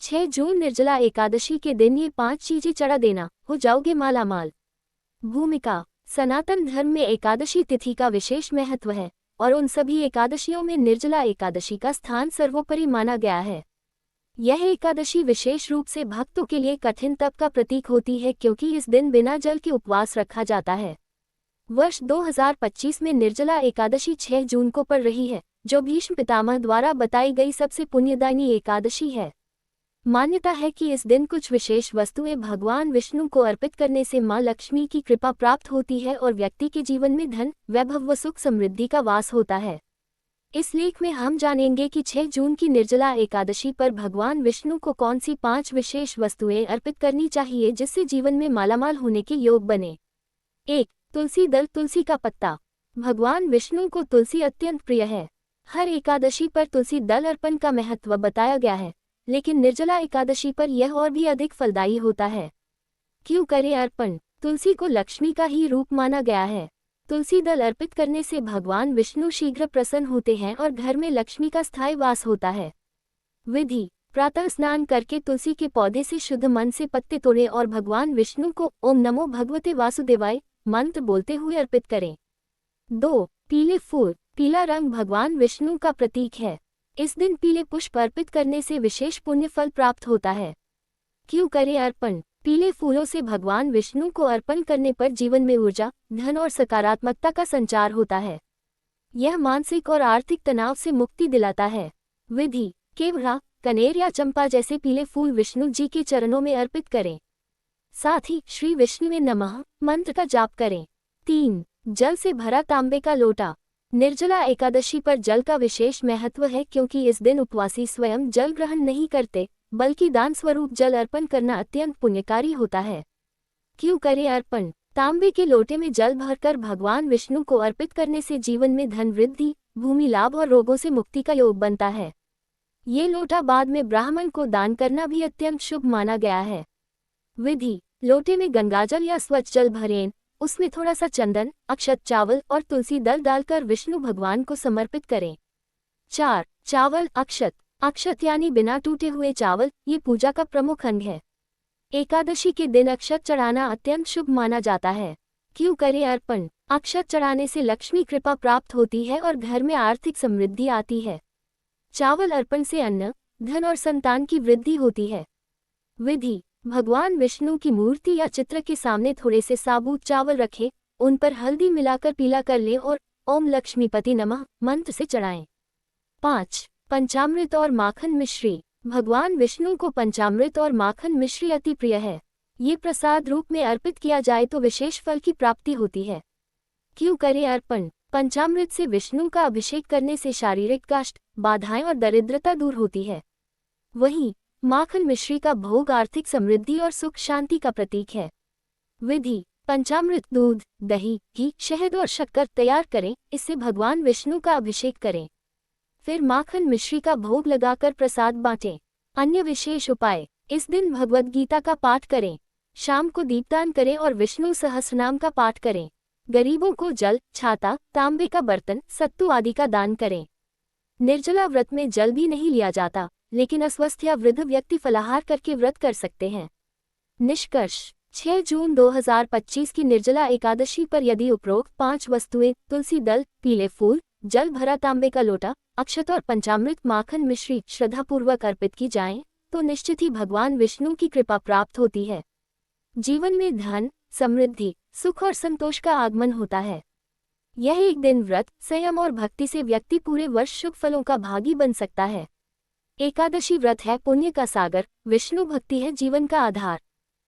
6 जून निर्जला एकादशी के दिन ये 5 चीजें चढ़ा देना, हो जाओगे मालामाल। भूमिका। सनातन धर्म में एकादशी तिथि का विशेष महत्व है और उन सभी एकादशियों में निर्जला एकादशी का स्थान सर्वोपरि माना गया है। यह एकादशी विशेष रूप से भक्तों के लिए कठिन तप का प्रतीक होती है क्योंकि इस दिन बिना जल के उपवास रखा जाता है। वर्ष 2025 में निर्जला एकादशी 6 जून को पड़ रही है, जो भीष्म पितामह द्वारा बताई गई सबसे पुण्यदायिनी एकादशी है। मान्यता है कि इस दिन कुछ विशेष वस्तुएं भगवान विष्णु को अर्पित करने से मां लक्ष्मी की कृपा प्राप्त होती है और व्यक्ति के जीवन में धन, वैभव व सुख समृद्धि का वास होता है। इस लेख में हम जानेंगे कि 6 जून की निर्जला एकादशी पर भगवान विष्णु को कौन सी 5 विशेष वस्तुएं अर्पित करनी चाहिए जिससे जीवन में मालामाल होने के योग बने। 1. तुलसी दल। तुलसी का पत्ता। भगवान विष्णु को तुलसी अत्यंत प्रिय है। हर एकादशी पर तुलसी दल अर्पण का महत्व बताया गया है, लेकिन निर्जला एकादशी पर यह और भी अधिक फलदायी होता है। क्यों करें अर्पण? तुलसी को लक्ष्मी का ही रूप माना गया है। तुलसी दल अर्पित करने से भगवान विष्णु शीघ्र प्रसन्न होते हैं और घर में लक्ष्मी का स्थायी वास होता है। विधि। प्रातः स्नान करके तुलसी के पौधे से शुद्ध मन से पत्ते तोड़ें और भगवान विष्णु को ओम नमो भगवते वासुदेवाय मंत्र बोलते हुए अर्पित करें। 2. पीले फूल। पीला रंग भगवान विष्णु का प्रतीक है। इस दिन पीले पुष्प अर्पित करने से विशेष पुण्य फल प्राप्त होता है। क्यों करें अर्पण? पीले फूलों से भगवान विष्णु को अर्पण करने पर जीवन में ऊर्जा, धन और सकारात्मकता का संचार होता है। यह मानसिक और आर्थिक तनाव से मुक्ति दिलाता है। विधि। केवड़ा, कनेर या चंपा जैसे पीले फूल विष्णु जी के चरणों में अर्पित करें। साथ ही श्री विष्णुवे नमः मंत्र का जाप करें। 3. जल से भरा तांबे का लोटा। निर्जला एकादशी पर जल का विशेष महत्व है क्योंकि इस दिन उपवासी स्वयं जल ग्रहण नहीं करते, बल्कि दान स्वरूप जल अर्पण करना अत्यंत पुण्यकारी होता है। क्यों करें अर्पण? तांबे के लोटे में जल भरकर भगवान विष्णु को अर्पित करने से जीवन में धन वृद्धि, भूमि लाभ और रोगों से मुक्ति का योग बनता है। ये लोटा बाद में ब्राह्मण को दान करना भी अत्यंत शुभ माना गया है। विधि। लोटे में गंगाजल या स्वच्छ जल भरें, उसमें थोड़ा सा चंदन, अक्षत, चावल और तुलसी दल डालकर विष्णु भगवान को समर्पित करें। 4. चावल अक्षत। अक्षत यानी बिना टूटे हुए चावल, ये पूजा का प्रमुख अंग है। एकादशी के दिन अक्षत चढ़ाना अत्यंत शुभ माना जाता है। क्यों करें अर्पण? अक्षत चढ़ाने से लक्ष्मी कृपा प्राप्त होती है और घर में आर्थिक समृद्धि आती है। चावल अर्पण से अन्न, धन और संतान की वृद्धि होती है। विधि। भगवान विष्णु की मूर्ति या चित्र के सामने थोड़े से साबुत चावल रखें, उन पर हल्दी मिलाकर पीला कर लें और ओम लक्ष्मीपति नमः मंत्र से चढ़ाएं। 5. पंचामृत और माखन मिश्री। भगवान विष्णु को पंचामृत और माखन मिश्री अति प्रिय है। ये प्रसाद रूप में अर्पित किया जाए तो विशेष फल की प्राप्ति होती है। क्यों करें अर्पण? पंचामृत से विष्णु का अभिषेक करने से शारीरिक कष्ट, बाधाएं और दरिद्रता दूर होती है। वहीं माखन मिश्री का भोग आर्थिक समृद्धि और सुख शांति का प्रतीक है। विधि। पंचामृत दूध, दही, घी, शहद और शक्कर तैयार करें, इससे भगवान विष्णु का अभिषेक करें। फिर माखन मिश्री का भोग लगाकर प्रसाद बांटें। अन्य विशेष उपाय। इस दिन भगवद गीता का पाठ करें। शाम को दीपदान करें और विष्णु सहस्रनाम का पाठ करें। गरीबों को जल, छाता, तांबे का बर्तन, सत्तू आदि का दान करें। निर्जला व्रत में जल भी नहीं लिया जाता, लेकिन अस्वस्थ या वृद्ध व्यक्ति फलाहार करके व्रत कर सकते हैं। निष्कर्ष। 6 जून 2025 की निर्जला एकादशी पर यदि उपरोक्त 5 वस्तुएं तुलसी दल, पीले फूल, जल भरा तांबे का लोटा, अक्षत और पंचामृत माखन मिश्री श्रद्धापूर्वक अर्पित की जाएं, तो निश्चित ही भगवान विष्णु की कृपा प्राप्त होती है। जीवन में धन, समृद्धि, सुख और संतोष का आगमन होता है। यह एक दिन व्रत, संयम और भक्ति से व्यक्ति पूरे वर्ष शुभ फलों का भागी बन सकता है। एकादशी व्रत है पुण्य का सागर, विष्णु भक्ति है जीवन का आधार।